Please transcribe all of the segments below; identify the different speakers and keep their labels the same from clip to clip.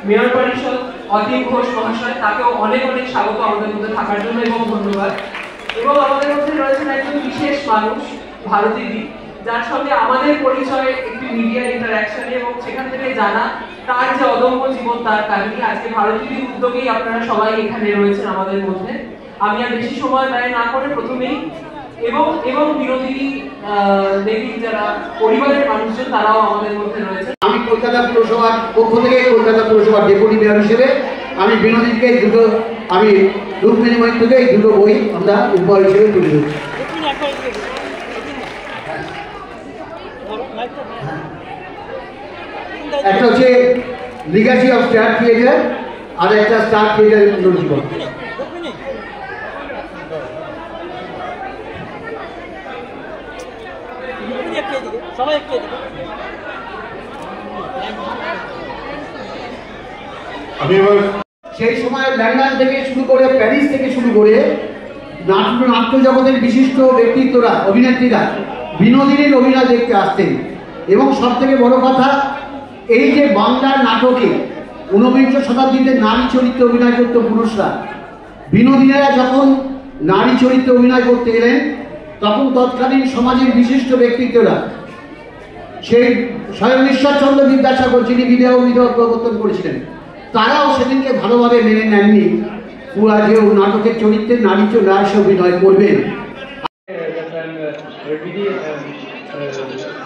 Speaker 1: Mayor পরিষদ অতীক ঘোষ মহাশয়, তাকেও অনেক অনেক স্বাগত আমাদের মধ্যে থাকার জন্য এবং ধন্যবাদ। এবং আমাদের মধ্যে রয়েছেন একজন বিশেষ মানুষ, ভারতীদি, যার সঙ্গে আমাদের পরিচয় একটি মিডিয়া ইন্টারঅ্যাকশনে এবং সেখান থেকে জানা তার যে অদম্য জীবন, তার কাহিনী আজকে ভারতীদির উদ্যোগেই আপনারা সবাই এখানে রয়েছেন আমাদের মধ্যে। আমি আর বেশি সময় ব্যয় না করে প্রথমেই এবং বিনোদিনী দেবী যারা পরিবারের মানুষজন, তারাও আমাদের মধ্যে রয়েছে।
Speaker 2: আমি কলকাতা পুরসভার পক্ষ থেকে কলকাতা পুরসভার ডেপুটি মেয়র হিসেবে আমি বিনোদিনীকে আমি রুক্মিণী মৈত্রকে এই দুটো বই আমরা উপহার হিসেবে তুলে দিচ্ছি। একটা হচ্ছে লিগাসি অফ স্টার থিয়েটার, আর একটা স্টার থিয়েটারের পুনর্জীবন। সেই সময় লন্ডন থেকে শুরু করে প্যারিস থেকে শুরু করে নাট্য জগতের বিশিষ্ট ব্যক্তিত্বরা, অভিনেত্রীরা বিনোদিনীর অভিনয় দেখতে আসতেন। এবং সব থেকে বড় কথা, এই যে বাংলার নাটকে ঊনবিংশ শতাব্দীতে নারী চরিত্রে অভিনয় করত পুরুষরা, বিনোদিনীরা যখন নারী চরিত্রে অভিনয় করতে এলেন তখন তৎকালীন সমাজের বিশিষ্ট ব্যক্তিত্বরা, সেই স্বয়ং ঈশ্বরচন্দ্র বিদ্যাসাগর যিনি বিদেহ প্রবর্তন করেছিলেন, তারাও সেদিনকে ভালোভাবে মেনে নেননি পুরা যে নাটকের চরিত্রে নারী অভিনয় করবেন।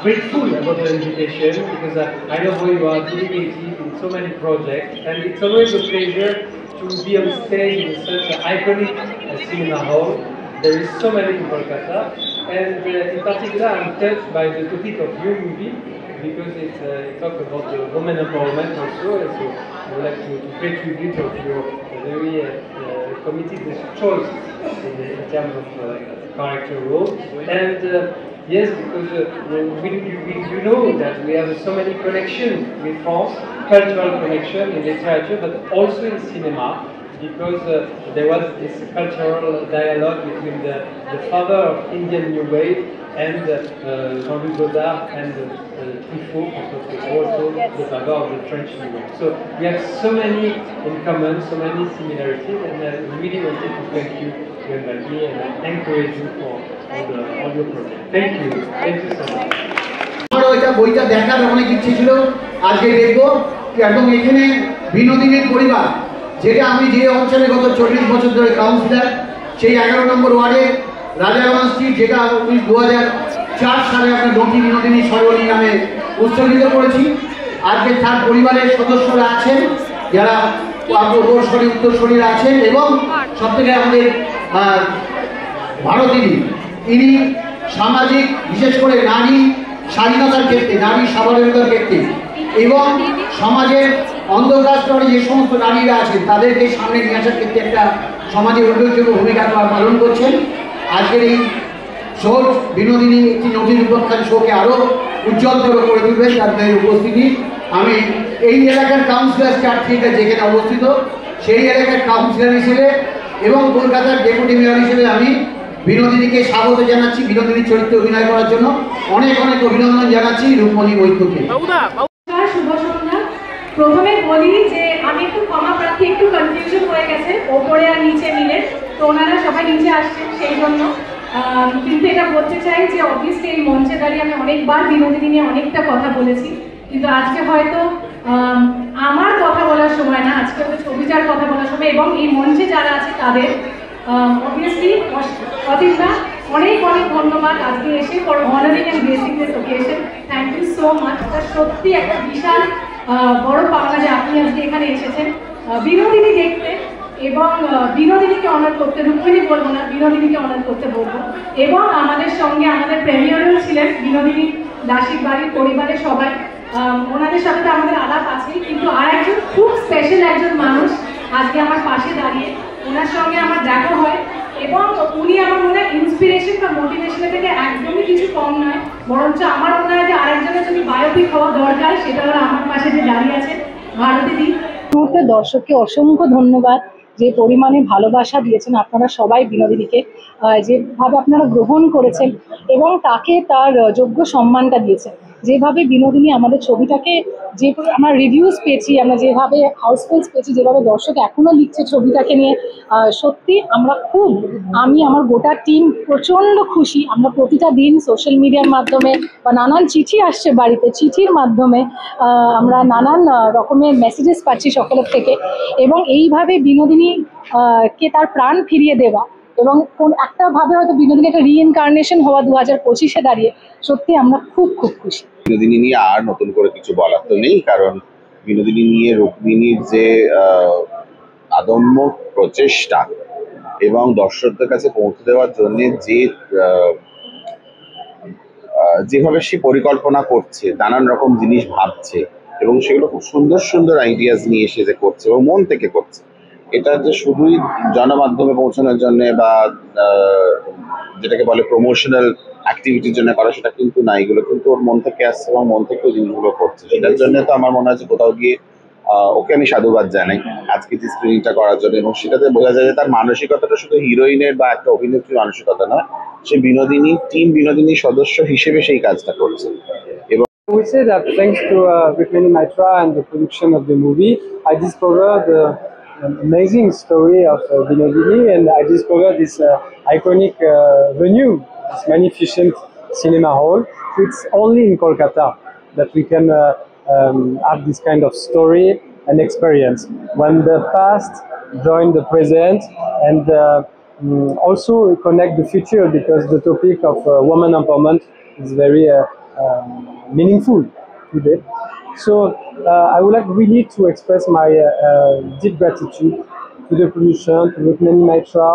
Speaker 3: Grateful about the invitation because I know how you are dedicated in so many projects, and it's always a pleasure to be on stage in such an iconic cinema hall. There is so many in Kolkata, and in particular I'm touched by the topic of your movie because it talks about the women empowerment also, so I would like to pay tribute of your very committed choice in terms of character role. And yes, because you know that we have so many connections with France, cultural connection in literature, but also in cinema, because there was this cultural dialogue between the father of Indian New Wave and Jean-Luc Godard and Truffaut, also the father of the French New Wave. So we have so many in common, so many similarities, and we really wanted to thank you and encourage you for all your projects. Thank you so much.
Speaker 2: আমার ওইটা বইটা দেখার অনেক ইচ্ছে ছিল, আজকে দেখবো। এবং এখানে বিনোদিনীর পরিবার, যেটা আমি যে অঞ্চলে গত 40 বছর ধরে কাউন্সিলর, সেই 11 নম্বর ওয়ার্ডে রাজারবাগ স্ট্রিট, যেটা 2004 সালে আমরা নটি বিনোদিনী সরণী নামে উৎসর্গিত করেছি। আজকে তার পরিবারের সদস্যরা আছেন, যারা উত্তরসূরিরা আছেন, এবং সব থেকে আমাদের ভারতীদি, ইনি সামাজিক, বিশেষ করে নারী স্বাধীনতার ক্ষেত্রে, নারী স্বাবলম্বিতার ক্ষেত্রে এবং সমাজের অন্ধকার স্তরে যে সমস্ত নারীরা আছেন তাদেরকে সামনে নিয়ে আসার ক্ষেত্রে একটা সমাজের উল্লেখযোগ্য ভূমিকা পালন করছেন। আজকের এই শো বিনোদিনী একটি নদীর উপখ্যান শোকে আরও উজ্জ্বলতর করে তুলবেন তাদের উপস্থিতি। আমি এই এলাকার কাউন্সিলর স্টার থিয়েটার যেখানে অবস্থিত, সেই এলাকার কাউন্সিলর হিসেবে এবং কলকাতার ডেপুটি মেয়র হিসেবে আমি বিনোদিনীকে স্বাগত জানাচ্ছি। বিনোদিনীর চরিত্রে অভিনয় করার জন্য অনেক অনেক অভিনন্দন জানাচ্ছি রূপমণি বৈদ্যকে।
Speaker 4: শুভ সন্ধ্যা। প্রথমে বলি যে আমি একটু ক্ষমা প্রার্থী, একটু কনফিউশন হয়ে গেছে ওপরে আর নিচে মিলে, তো ওনারা সবাই নিচে আসছেন সেই জন্য। কিন্তু এটা বলতে চাই যে অবভিয়াসলি এই মঞ্চে দাঁড়িয়ে আমি অনেকবার বিনোদিনী নিয়ে অনেকটা কথা বলেছি, কিন্তু আজকে হয়তো আমার কথা বলার সময় না, আজকে হয়তো ছবিটার কথা বলার সময়, এবং এই মঞ্চে যারা আছে তাদের অবভিয়াসলি অতীতদা অনেক অনেক ধন্যবাদ আজকে এসে for honouring and gracing this occasion. Thank you so much. এটা সত্যি একটা বিশাল বড় পাওনা যে আপনি আজকে এখানে এসেছেন বিনোদিনী দেখতে, এবং বিনোদিনীকে অনার করতে, রুক্মিণী বলবো না, বিনোদিনীকে অনার করতে বলবো। এবং আমাদের সঙ্গে আমাদের প্রেমিয়ারও ছিলেন বিনোদিনী দাসির বাড়ির পরিবারের সবাই, ওনাদের সাথে তো আমাদের আলাপ আছেই, কিন্তু আর একজন খুব স্পেশাল একজন মানুষ আজকে আমার পাশে দাঁড়িয়ে, ওনার সঙ্গে আমার দেখা হয়, এবং উনি আমার মনে হয় ইন্সপিরেশন বা মোটিভেশনের থেকে একদমই কিছু কম নয়, বরঞ্চ আমার মনে হয় যে আরেকজনের যদি বায়োপিক হওয়া দরকার সেটা হলো আমার পাশে যে দাঁড়িয়ে আছে ভারতী দি।
Speaker 5: মুহূর্তে দর্শককে অসংখ্য ধন্যবাদ যে পরিমাণে ভালোবাসা দিয়েছেন আপনারা সবাই বিনোদিনীকে, যেভাবে আপনারা গ্রহণ করেছেন এবং তাকে তার যোগ্য সম্মানটা দিয়েছেন। যেভাবে বিনোদিনী আমাদের ছবিটাকে, যে আমরা রিভিউজ পেয়েছি, আমরা যেভাবে হাউসফুলস পেয়েছি, যেভাবে দর্শক এখনও লিখছে ছবিটাকে নিয়ে, সত্যি আমরা আমি আমার গোটা টিম প্রচণ্ড খুশি। আমরা প্রতিটা দিন সোশ্যাল মিডিয়ার মাধ্যমে বা নানান চিঠি আসছে বাড়িতে, চিঠির মাধ্যমে আমরা নানান রকমের মেসেজেস পাচ্ছি সকলের থেকে, এবং এইভাবে বিনোদিনী কে তার প্রাণ ফিরিয়ে দেওয়া এবং কোন একটা ভাবে হয়তো বিনোদিনী একটা রিইনকার্নেশন হওয়া 2025-এ দাঁড়িয়ে সত্যি আমরা খুব খুশি।
Speaker 6: বিনোদিনী নিয়ে আর নতুন করে কিছু বলার তো নেই, কারণ বিনোদিনী নিয়ে রুক্মিণীর যে আদম্য প্রচেষ্টা এবং দর্শকদের কাছে পৌঁছে দেওয়ার জন্য যেভাবে সে পরিকল্পনা করছে, নানান রকম জিনিস ভাবছে এবং সেগুলো খুব সুন্দর সুন্দর আইডিয়াস নিয়ে এসে যে করছে এবং মন থেকে করছে, এটা যে শুধুই জনমাধ্যমে পৌঁছানোর জন্য বা যেটাকে বলে প্রমোশনাল অ্যাক্টিভিটির জন্য করা, সেটা কিন্তু না। এগুলো কিন্তু ওর মন থেকে আসছে এবং মন থেকে ওই জিনিসগুলো করছে। সেটার জন্য তো আমার মনে হচ্ছে কোথাও গিয়ে ওকে আমি সাধুবাদ জানাই আজকে যে স্ক্রিনিংটা করার জন্য, এবং সেটাতে বোঝা যায় যে তার মানসিকতাটা শুধু হিরোইনের বা একটা অভিনেত্রীর মানসিকতা নয়, সে বিনোদিনী সদস্য হিসেবে সেই কাজটা করছে। এবং
Speaker 3: I would say that thanks to Rukmini Maitra and the production of the movie, I discovered an amazing story of Binodini, and I discovered this iconic venue, this magnificent cinema hall. It's only in Kolkata that we can have this kind of story and experience, when the past join the present and also connect the future, because the topic of women empowerment is very meaningful today. So I would like really to express my deep gratitude to the production, to Rukmini Maitra,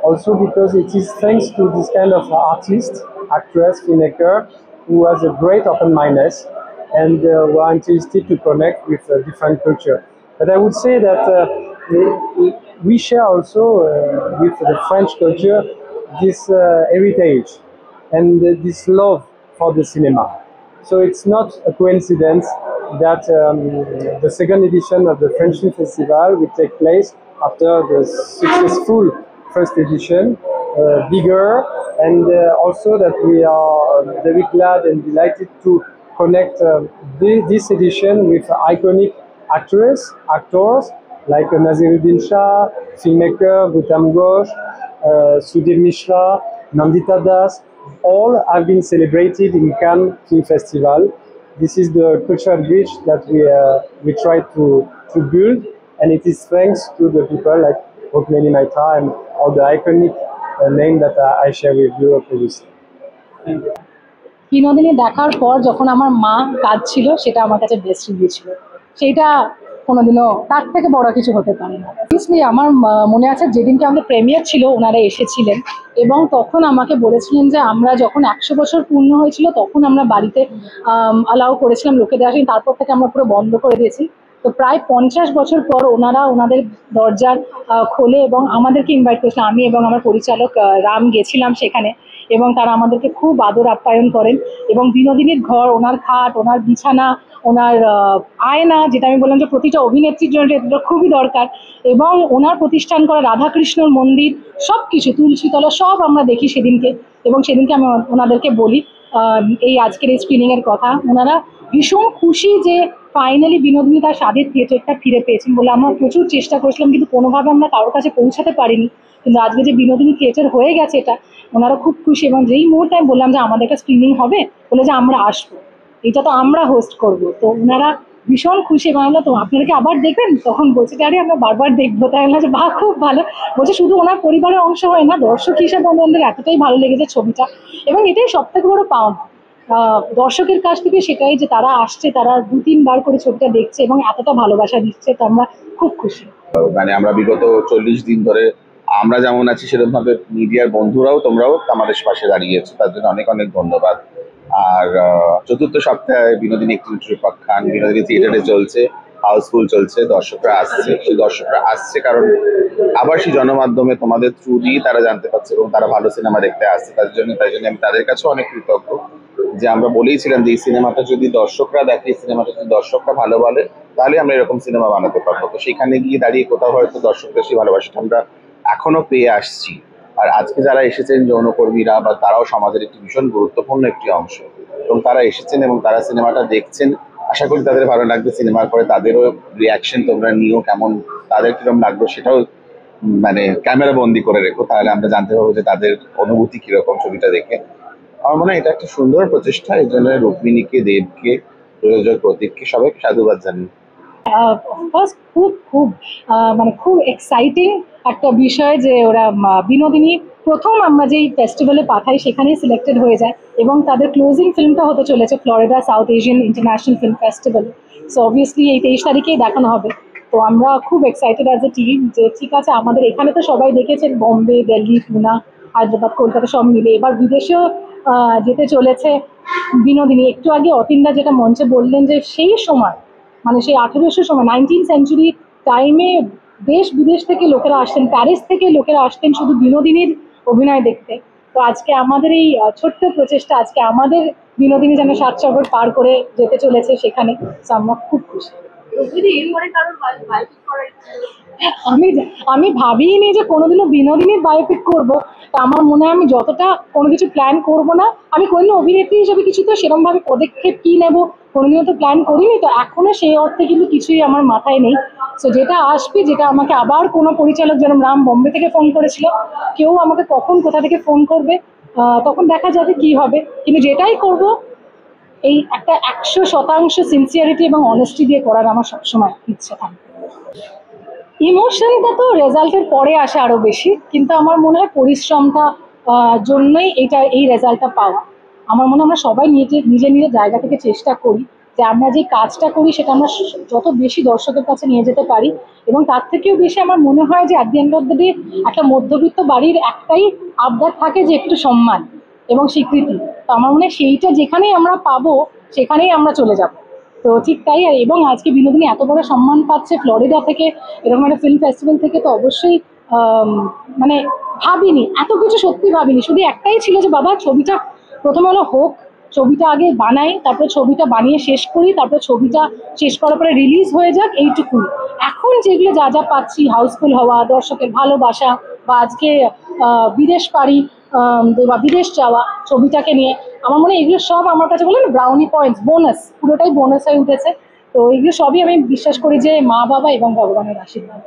Speaker 3: also because it is thanks to this kind of artist, actress, filmmaker, who has a great open-mindedness and who are interested to connect with different culture. But I would say that we share also with the French culture this heritage and this love for the cinema. So it's not a coincidence that the second edition of the French Film Festival will take place after the successful first edition, bigger, and also that we are very glad and delighted to connect this edition with iconic actors like Naziruddin Shah, filmmaker Gautam Ghosh, Sudhir Mishra, Nandita Das. All have been celebrated in Cannes Film Festival. This is the cultural bridge that we try to build, and it is thanks to the people like Rukmini Maitra and all the iconic name that I share with you previously.
Speaker 5: Binodini দেখার পর যখন আমার মা কাঁদছিল, সেটা আমার কাছে best review ছিল। সেইটা কোনোদিনও তার থেকে বড় কিছু হতে পারে না। অবভিয়াসলি আমার মনে আছে যেদিনকে আমাদের প্রেমিয়ার ছিল, ওনারা এসেছিলেন এবং তখন আমাকে বলেছিলেন যে আমরা যখন 100 বছর পূর্ণ হয়েছিল তখন আমরা বাড়িতে অ্যালাউ করেছিলাম লোকেদের আসেন, তারপর থেকে আমরা পুরো বন্ধ করে দিয়েছি। তো প্রায় 50 বছর পর ওনারা ওনাদের দরজার খোলে এবং আমাদেরকে ইনভাইট করেছিলেন। আমি এবং আমার পরিচালক রাম গেছিলাম সেখানে, এবং তারা আমাদেরকে খুব আদর আপ্যায়ন করেন এবং বিনোদিনীর ঘর, ওনার খাট, ওনার বিছানা, ওনার আয়না, যেটা আমি বললাম যে প্রতিটা অভিনেত্রীর জন্য এটা খুবই দরকার, এবং ওনার প্রতিষ্ঠান করা রাধাকৃষ্ণর মন্দির, সব কিছু, তুলসীতলা, সব আমরা দেখি সেদিনকে। এবং সেদিনকে আমি ওনাদেরকে বলি এই আজকের এই স্ক্রিনিংয়ের কথা। ওনারা ভীষণ খুশি যে ফাইনালি বিনোদিনী তার স্বাদের থিয়েটারটা ফিরে পেয়েছেন বলে। আমরা প্রচুর চেষ্টা করেছিলাম কিন্তু কোনোভাবে আমরা কারোর কাছে পৌঁছাতে পারিনি, কিন্তু আজকে যে বিনোদিনী থিয়েটার হয়ে গেছে এটা ওনারা খুব খুশি। এবং যেই মুহূর্তে আমি বললাম যে আমাদের একটা স্ক্রিনিং হবে, বলে যে আমরা আসবো, এটা তো আমরা হোস্ট করব, তো ওনারা ভীষণ খুশি। বাংলা তো আপনারা কি আবার দেখবেন? তখন বলছে যে আরে আমরা বারবার দেখবো। তাই না যে বাহ খুব ভালো। বলছে শুধু ওনার পরিবারের অংশ হয় না, দর্শক হিসাবে আমাদের এতটাই ভালো লেগেছে ছবিটা। এবং এটাই সব থেকে বড় পাওনা দর্শকের কাছ থেকে, সেটাই যে তারা আসছে, তারা 2-3 বার করে ছবিটা দেখছে এবং এতটা ভালোবাসা দিচ্ছে, তো আমরা খুব খুশি।
Speaker 6: মানে আমরা বিগত 40 দিন ধরে আমরা যেমন আছি সেরকম ভাবে মিডিয়ার বন্ধুরাও তোমরাও আমাদের পাশে দাঁড়িয়েছো, তার জন্য অনেক অনেক ধন্যবাদ। আর চতুর্থ সপ্তাহে বিনোদিনী একটি উপাখ্যান বিনোদিনী থিয়েটারে চলছে, হাউসফুল চলছে, দর্শকরা আসছে। সেই দর্শকরা আসছে কারণ আবার সেই জনমাধ্যমে তোমাদের থ্রু দিয়ে তারা জানতে পারছে এবং তারা ভালো সিনেমা দেখতে আসছে। তাই জন্য আমি তাদের কাছেও অনেক কৃতজ্ঞ যে আমরা বলেইছিলাম যে এই সিনেমাটা যদি দর্শকরা দেখে, এই সিনেমাটা যদি দর্শকরা ভালো বলে, তাহলে আমরা এরকম সিনেমা বানাতে পারবো। তো সেখানে গিয়ে দাঁড়িয়ে কোথাও হয়তো দর্শকদের সেই ভালোবাসাটা আমরা এখনো পেয়ে আসছি। আর আজকে যারা এসেছেন যৌনকর্মীরা বা তারাও সমাজের একটি ভীষণ গুরুত্বপূর্ণ একটি অংশ, এবং তারা এসেছেন এবং তারা সিনেমাটা দেখছেন। আশা করি তাদের ভালো লাগবে। সিনেমার পরে তাদেরও রিয়াকশন তোমরা নিও, কেমন তাদের কিরকম লাগলো সেটাও মানে ক্যামেরা বন্দি করে রেখো, তাহলে আমরা জানতে পারবো যে তাদের অনুভূতি কিরকম ছবিটা দেখে। আমার মনে হয় এটা একটা সুন্দর প্রচেষ্টা। এই জন্য রুক্মিণীকে, দেবকে, প্রযোজক প্রতীককে সবাইকে সাধুবাদ জানি।
Speaker 5: অফকোর্স খুব খুব মানে খুব এক্সাইটিং একটা বিষয় যে ওরা বিনোদিনী প্রথম আমরা যেই ফেস্টিভ্যালে পাঠাই সেখানেই সিলেক্টেড হয়ে যায় এবং তাদের ক্লোজিং ফিল্মটা হতে চলেছে Florida south Asian international film festival. So obviously এই 23 তারিখেই দেখানো হবে। তো আমরা খুব এক্সাইটেড অ্যাজ এ টিম যে ঠিক আছে, আমাদের এখানে তো সবাই দেখেছেন, বোম্বে, দিল্লি, পুনা, হায়দ্রাবাদ, কলকাতা সব মিলে, এবার বিদেশেও যেতে চলেছে বিনোদিনী। একটু আগে অতীনদা যেটা মঞ্চে বললেন যে সেই সময় মানে সেই 1800 সময় 19th সেঞ্চুরি টাইমে দেশ বিদেশ থেকে লোকেরা আসতেন, প্যারিস থেকে লোকেরা আসতেন শুধু বিনোদিনীর অভিনয় দেখতে। তো আজকে আমাদের এই ছোট্ট প্রচেষ্টা, আজকে আমাদের বিনোদিনী যেন 7 সাগর পার করে যেতে চলেছে সেখানে, আমরা খুব খুশি। আমি ভাবিনি যে কোনোদিনও বিনোদিনীর বায়োপিক করবো। তা আমার মনে হয় আমি যতটা কোনো কিছু প্ল্যান করব না, আমি কোনোদিন অভিনেত্রী হিসেবে কিছু তো সেরকম ভাবে পদক্ষেপ কি নেব কোনোদিনও তো প্ল্যান করিনি। তো এখনো সেই অর্থে কিন্তু কিছুই আমার মাথায় নেই। সো যেটা আসবে, যেটা আমাকে আবার কোনো পরিচালক যেরকম রাম বোম্বে থেকে ফোন করেছিল, কেউ আমাকে কখন কোথা থেকে ফোন করবে তখন দেখা যাবে কি হবে। কিন্তু যেটাই করব এই একটা 100% সিনসিয়ারিটি এবং অনেস্টি দিয়ে করার আমার সবসময় ইচ্ছে থাকে। ইমোশনটা তো রেজাল্টের পরে আসে আরো বেশি, কিন্তু আমার মনে হয় পরিশ্রমটা জন্যই এই রেজাল্টটা পাওয়া। আমার মনে হয় আমরা সবাই নিজের নিজের জায়গা থেকে চেষ্টা করি যে আমরা যে কাজটা করি সেটা আমরা যত বেশি দর্শকের কাছে নিয়ে যেতে পারি। এবং তার থেকেও বেশি আমার মনে হয় যে at the end of the day একটা মধ্যবিত্ত বাড়ির একটাই আবদার থাকে যে একটু সম্মান এবং স্বীকৃতি। তো আমার মনে হয় সেইটা যেখানেই আমরা পাবো সেখানেই আমরা চলে যাব। তো ঠিক তাই। আর এবং আজকে বিনোদিনী এত বড় সম্মান পাচ্ছে ফ্লোরিডা থেকে, এরকম একটা ফিল্ম ফেস্টিভ্যাল থেকে, তো অবশ্যই মানে ভাবিনি এত কিছু, সত্যি ভাবিনি। শুধু একটাই ছিল যে বাবা ছবিটা প্রথমে হলো হোক, ছবিটা আগে বানাই, তারপরে ছবিটা বানিয়ে শেষ করি, তারপরে ছবিটা শেষ করার পরে রিলিজ হয়ে যাক, এইটুকুই। এখন যেগুলো যা যা পাচ্ছি, হাউসফুল হওয়া, দর্শকের ভালোবাসা, বা আজকে বিদেশ পাড়ি বা বিদেশ যাওয়া ছবিটাকে নিয়ে, আমার মনে হয় এগুলো সব আমার কাছে বলে না ব্রাউনি পয়েন্টস, বোনাস, পুরোটাই বোনাস হয়ে উঠেছে। তো এগুলো সবই আমি বিশ্বাস করি যে মা বাবা এবং ভগবানের আশীর্বাদ।